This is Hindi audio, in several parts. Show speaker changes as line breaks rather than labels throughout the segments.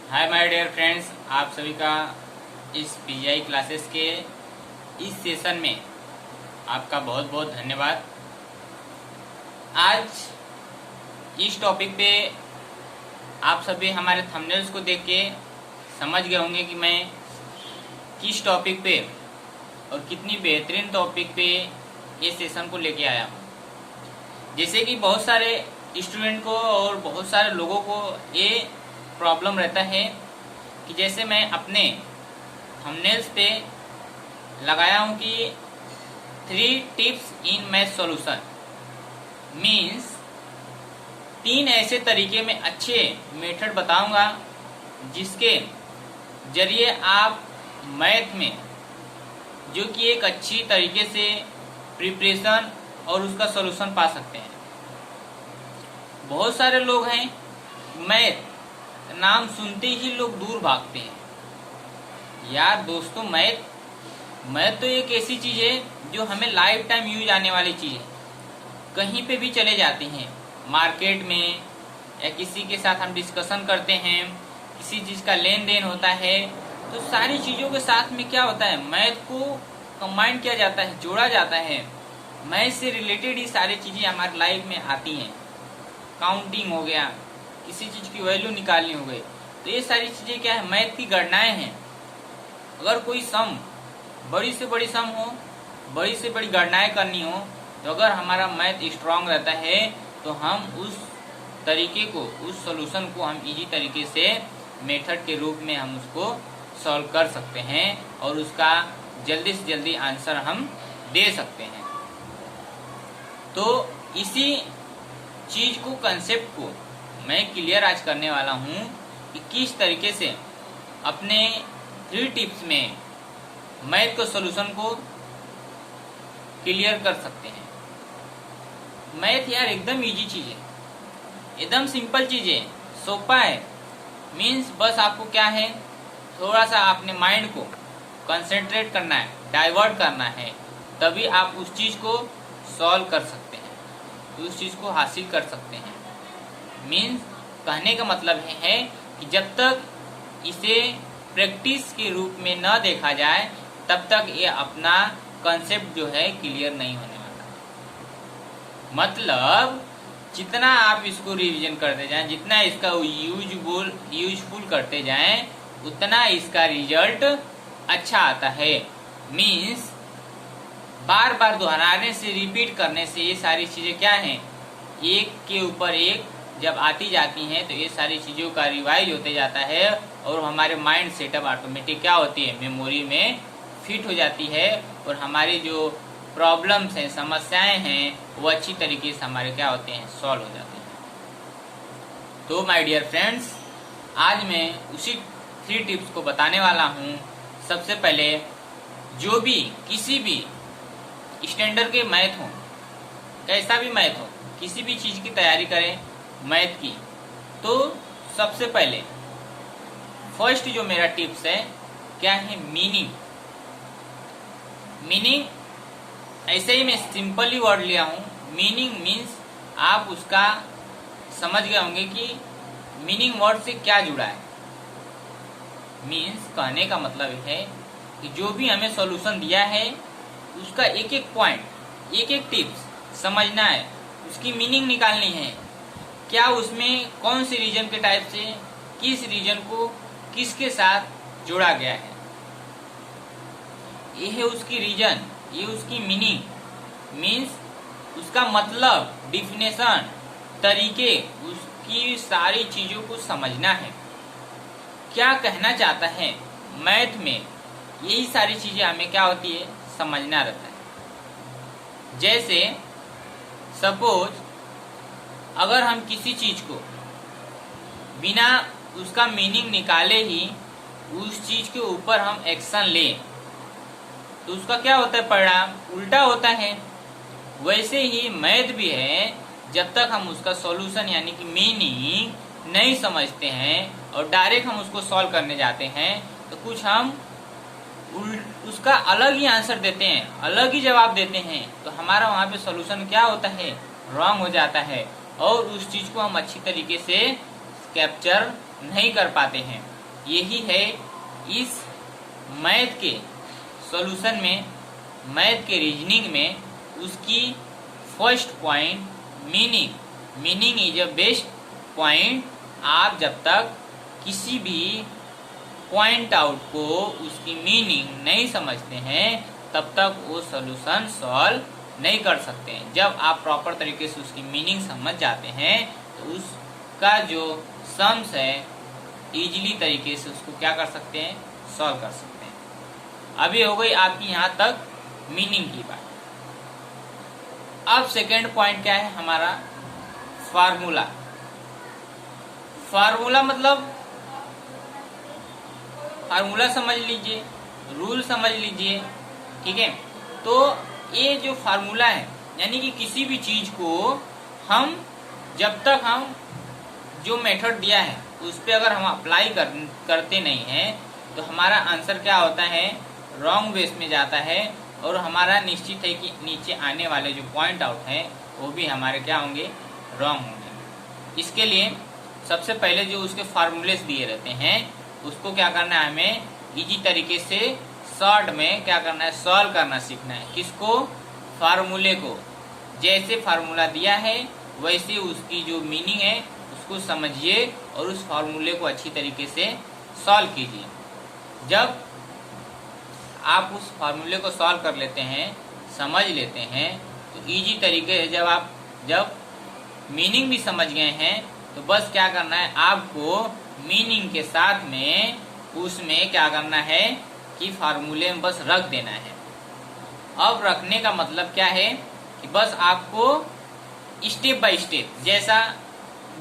हाय माय डियर फ्रेंड्स, आप सभी का इस पीजीआई क्लासेस के इस सेशन में आपका बहुत बहुत धन्यवाद। आज इस टॉपिक पे आप सभी हमारे थंबनेल्स को देख के समझ गए होंगे कि मैं किस टॉपिक पे और कितनी बेहतरीन टॉपिक पे ये सेशन को लेके आया हूँ। जैसे कि बहुत सारे स्टूडेंट को और बहुत सारे लोगों को ये प्रॉब्लम रहता है कि जैसे मैं अपने थंबनेल्स पे लगाया हूँ कि 3 tips in math solution, means 3 ऐसे तरीके में अच्छे मेथड बताऊंगा जिसके जरिए आप मैथ में जो कि एक अच्छी तरीके से प्रिपरेशन और उसका सॉल्यूशन पा सकते हैं। बहुत सारे लोग हैं मैथ नाम सुनते ही लोग दूर भागते हैं। यार दोस्तों, मैथ तो एक ऐसी चीज है जो हमें लाइफ टाइम यूज आने वाली चीज है। कहीं पे भी चले जाते हैं, मार्केट में या किसी के साथ हम डिस्कशन करते हैं, किसी चीज का लेन देन होता है, तो सारी चीजों के साथ में क्या होता है, मैथ को कंबाइन किया जाता है, जोड़ा जाता है। मैथ से रिलेटेड ही सारी चीजें हमारी लाइफ में आती हैं। काउंटिंग हो गया, किसी चीज की वैल्यू निकालनी हो गई, तो ये सारी चीजें क्या है, मैथ की गणनाएं हैं। अगर कोई सम, बड़ी से बड़ी सम हो, बड़ी से बड़ी गणनाएं करनी हो, तो अगर हमारा मैथ स्ट्रांग रहता है तो हम उस तरीके को, उस सॉल्यूशन को हम इजी तरीके से मेथड के रूप में हम उसको सॉल्व कर सकते हैं और उसका जल्दी से जल्दी आंसर हम दे सकते हैं। तो इसी चीज को, कंसेप्ट को मैं क्लियर आज करने वाला हूं कि किस तरीके से अपने 3 टिप्स में मैथ के सॉल्यूशन को क्लियर कर सकते हैं। मैथ यार एकदम इजी चीज है, एकदम सिंपल चीज है, सोपा है। मीन्स बस आपको क्या है, थोड़ा सा अपने माइंड को कंसंट्रेट करना है, डाइवर्ट करना है, तभी आप उस चीज को सॉल्व कर सकते हैं, उस चीज को हासिल कर सकते हैं। मीन्स कहने का मतलब है कि जब तक इसे प्रैक्टिस के रूप में न देखा जाए तब तक ये अपना कंसेप्ट जो है क्लियर नहीं होने वाला। मतलब जितना आप इसको रिवीजन करते जाएं, जितना इसका यूजफुल करते जाएं, उतना इसका रिजल्ट अच्छा आता है। मीन्स बार बार दोहराने से, रिपीट करने से ये सारी चीजें क्या हैं, एक के ऊपर एक जब आती जाती हैं तो ये सारी चीजों का रिवाइज होते जाता है और हमारे माइंड सेटअप ऑटोमेटिक क्या होती है, मेमोरी में फिट हो जाती है और हमारी जो प्रॉब्लम्स हैं, समस्याएं हैं, वो अच्छी तरीके से हमारे क्या होते हैं, सॉल्व हो जाते हैं। तो माय डियर फ्रेंड्स, आज मैं उसी 3 टिप्स को बताने वाला हूँ। सबसे पहले, जो भी किसी भी स्टैंडर्ड के मैथ हो, कैसा भी मैथ हो, किसी भी चीज की तैयारी करें मैथ की, तो सबसे पहले फर्स्ट जो मेरा टिप्स है क्या है, मीनिंग। ऐसे ही मैं सिंपली वर्ड लिया हूं। मीनिंग मीन्स आप उसका समझ गए होंगे कि मीनिंग वर्ड से क्या जुड़ा है। मीन्स कहने का मतलब है कि जो भी हमें सॉल्यूशन दिया है उसका एक एक पॉइंट, एक एक टिप्स समझना है, उसकी मीनिंग निकालनी है। क्या उसमें कौन से रीजन के टाइप से किस रीजन को किसके साथ जोड़ा गया है, ये है उसकी रीजन, ये उसकी मीनिंग। मीन्स उसका मतलब, डिफिनेशन, तरीके, उसकी सारी चीजों को समझना है, क्या कहना चाहता है मैथ में, यही सारी चीजें हमें क्या होती है, समझना रहता है। जैसे सपोज अगर हम किसी चीज को बिना उसका मीनिंग निकाले ही उस चीज के ऊपर हम एक्शन लें तो उसका क्या होता है, परिणाम उल्टा होता है। वैसे ही मैथ भी है, जब तक हम उसका सॉल्यूशन यानी कि मीनिंग नहीं समझते हैं और डायरेक्ट हम उसको सॉल्व करने जाते हैं तो कुछ हम उसका अलग ही आंसर देते हैं, अलग ही जवाब देते हैं, तो हमारा वहां पे सॉल्यूशन क्या होता है, रॉन्ग हो जाता है और उस चीज को हम अच्छी तरीके से कैप्चर नहीं कर पाते हैं। यही है इस मैथ के सॉल्यूशन में, मैथ के रीजनिंग में उसकी first point meaning is a best point. आप जब तक किसी भी पॉइंट आउट को उसकी मीनिंग नहीं समझते हैं तब तक वो सॉल्यूशन सॉल्व नहीं कर सकते हैं। जब आप प्रॉपर तरीके से उसकी मीनिंग समझ जाते हैं तो उसका जो सम्स है इजीली तरीके से उसको क्या कर सकते हैं, सॉल्व कर सकते हैं। अभी हो गई आपकी यहाँ तक मीनिंग की बात। अब सेकेंड पॉइंट क्या है हमारा, फार्मूला। फार्मूला मतलब फार्मूला समझ लीजिए, रूल समझ लीजिए, ठीक है। तो ये जो फार्मूला है यानी कि किसी भी चीज को हम जब तक हम जो मेथड दिया है उस पर अगर हम अप्लाई करते नहीं हैं तो हमारा आंसर क्या होता है, रॉन्ग बेस में जाता है और हमारा निश्चित है कि नीचे आने वाले जो पॉइंट आउट हैं वो भी हमारे क्या होंगे, रॉन्ग होंगे। इसके लिए सबसे पहले जो उसके फार्मूलेस दिए रहते हैं उसको क्या करना है, हमें इजी तरीके से शॉर्ट में क्या करना है, सॉल्व करना सीखना है। किसको, फार्मूले को। जैसे फार्मूला दिया है वैसे उसकी जो मीनिंग है उसको समझिए और उस फार्मूले को अच्छी तरीके से सॉल्व कीजिए। जब आप उस फार्मूले को सॉल्व कर लेते हैं, समझ लेते हैं तो इजी तरीके से जब मीनिंग भी समझ गए हैं तो बस क्या करना है, आपको मीनिंग के साथ में उसमें क्या करना है कि फार्मूले में बस रख देना है। अब रखने का मतलब क्या है कि बस आपको स्टेप बाय स्टेप, जैसा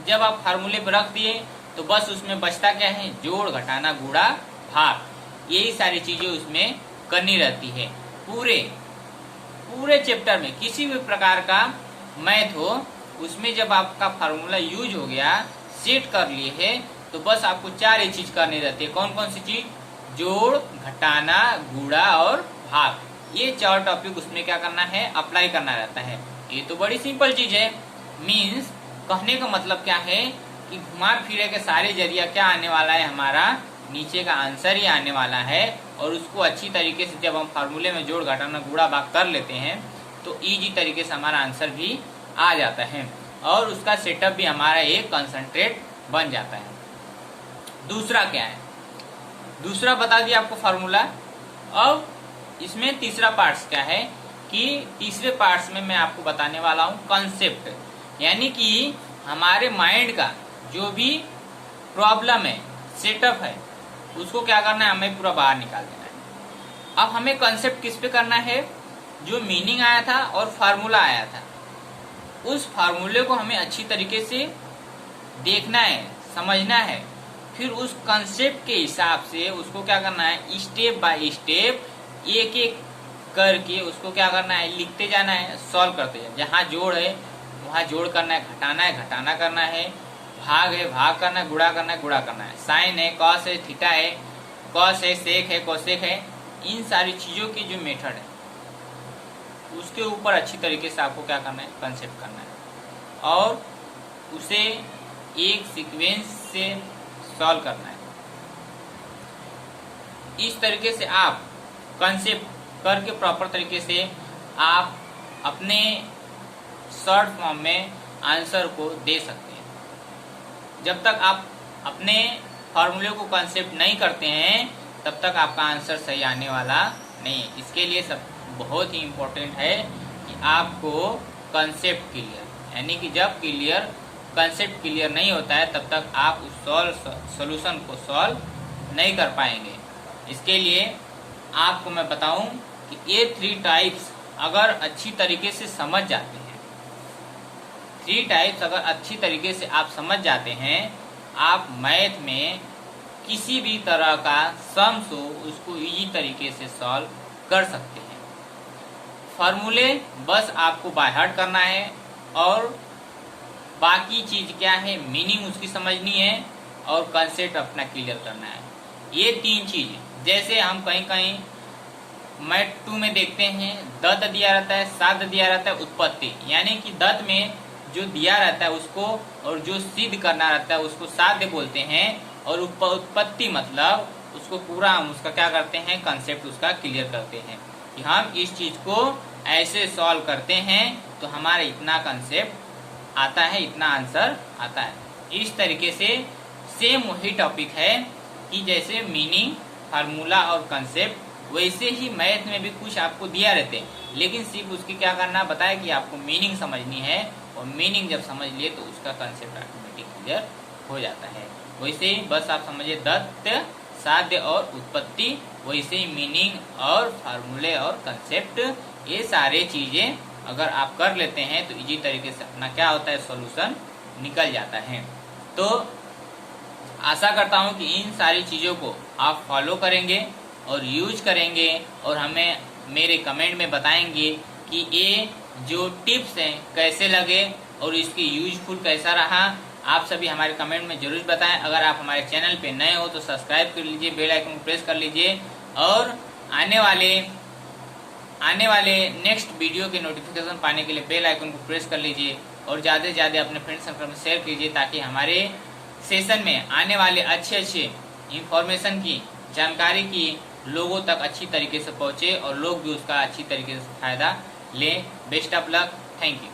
जब आप फार्मूले पर रख दिए तो बस उसमें बचता क्या है, जोड़ घटाना गुणा भाग, यही सारी चीजें उसमें करनी रहती है। पूरे चैप्टर में किसी भी प्रकार का मैथ हो उसमें जब आपका फार्मूला यूज हो गया, सेट कर लिए है तो बस आपको चार ही चीज करनी रहती है। कौन कौन सी चीज, जोड़ घटाना गुणा और भाग, ये चार टॉपिक उसमें क्या करना है, अप्लाई करना रहता है। ये तो बड़ी सिंपल चीज है। मीन्स कहने का मतलब क्या है कि घुमा फिरे के सारे जरिया क्या आने वाला है, हमारा नीचे का आंसर ही आने वाला है। और उसको अच्छी तरीके से जब हम फार्मूले में जोड़ घटाना गुणा भाग कर लेते हैं तो इजी तरीके से हमारा आंसर भी आ जाता है और उसका सेटअप भी हमारा एक कंसंट्रेट बन जाता है। दूसरा क्या है, दूसरा बता दिया आपको फार्मूला। अब इसमें तीसरा पार्ट्स क्या है कि तीसरे पार्ट्स में मैं आपको बताने वाला हूँ कंसेप्ट, यानी कि हमारे माइंड का जो भी प्रॉब्लम है, सेटअप है, उसको क्या करना है, हमें पूरा बाहर निकाल देना है। अब हमें कंसेप्ट किस पे करना है, जो मीनिंग आया था और फार्मूला आया था उस फार्मूले को हमें अच्छी तरीके से देखना है, समझना है। फिर उस कंसेप्ट के हिसाब से उसको क्या करना है, स्टेप बाय स्टेप एक एक करके उसको क्या करना है, लिखते जाना है, सॉल्व करते जाना। जहाँ जोड़ है वहाँ जोड़ करना है, घटाना करना है, भाग है भाग करना है, गुणा करना है गुणा करना है, साइन है, कॉस है, थीटा है, कॉस है, सेक है, कोसेक है, इन सारी चीजों की जो मेथड है उसके ऊपर अच्छी तरीके से आपको क्या करना है, कंसेप्ट करना है और उसे एक सीक्वेंस से सॉल्व करना है। इस तरीके से आप कंसेप्ट करके प्रॉपर तरीके से आप अपने शॉर्ट फॉर्म में आंसर को दे सकते हैं। जब तक आप अपने फॉर्मूले को कंसेप्ट नहीं करते हैं तब तक आपका आंसर सही आने वाला नहीं है। इसके लिए सब बहुत ही इम्पोर्टेंट है कि आपको कंसेप्ट क्लियर, यानी कि जब कंसेप्ट क्लियर नहीं होता है तब तक आप उस सॉल्यूशन को सॉल्व नहीं कर पाएंगे। इसके लिए आपको मैं बताऊं कि ये 3 टाइप्स अगर अच्छी तरीके से समझ जाते हैं, 3 टाइप्स अगर अच्छी तरीके से आप समझ जाते हैं, आप मैथ में किसी भी तरह का सम्स हो उसको इजी तरीके से सॉल्व कर सकते हैं। फार्मूले बस आपको बाय हार्ट करना है और बाकी चीज क्या है, मीनिंग उसकी समझनी है और कंसेप्ट अपना क्लियर करना है। ये 3 चीज, जैसे हम कहीं कहीं मैथ 2 में देखते हैं दत्त दिया रहता है, साध दिया रहता है, उत्पत्ति, यानी कि दत्त में जो दिया रहता है उसको और जो सिद्ध करना रहता है उसको साध्य बोलते हैं और उत्पत्ति मतलब उसको पूरा हम उसका क्या करते हैं, कंसेप्ट उसका क्लियर करते हैं कि हम इस चीज को ऐसे सॉल्व करते हैं तो हमारा इतना कंसेप्ट आता है, इतना आंसर आता है। इस तरीके से सेम वही टॉपिक है कि जैसे मीनिंग, फार्मूला और कंसेप्ट, वैसे ही मैथ में भी कुछ आपको दिया रहते हैं, लेकिन सिर्फ उसकी क्या करना बताया कि आपको मीनिंग समझनी है, और मीनिंग जब समझ लिए तो उसका कंसेप्ट ऑटोमेटिक क्लियर हो जाता है। वैसे ही बस आप समझिए दत्त, साध्य और उत्पत्ति, वैसे ही मीनिंग और फार्मूले और कंसेप्ट, ये सारे चीजें अगर आप कर लेते हैं तो इजी तरीके से अपना क्या होता है, सॉल्यूशन निकल जाता है। तो आशा करता हूं कि इन सारी चीजों को आप फॉलो करेंगे और यूज करेंगे और हमें मेरे कमेंट में बताएंगे कि ये जो टिप्स हैं कैसे लगे और इसकी यूजफुल कैसा रहा। आप सभी हमारे कमेंट में जरूर बताएं। अगर आप हमारे चैनल पे नए हो तो सब्सक्राइब कर लीजिए, बेल आइकन को प्रेस कर लीजिए और आने वाले नेक्स्ट वीडियो के नोटिफिकेशन पाने के लिए बेल आइकन को प्रेस कर लीजिए और ज़्यादा से ज़्यादा अपने फ्रेंड सर्कल में शेयर कीजिए, ताकि हमारे सेशन में आने वाले अच्छे इंफॉर्मेशन की जानकारी की लोगों तक अच्छी तरीके से पहुंचे और लोग भी उसका अच्छी तरीके से फायदा लें। Best of luck, thank you.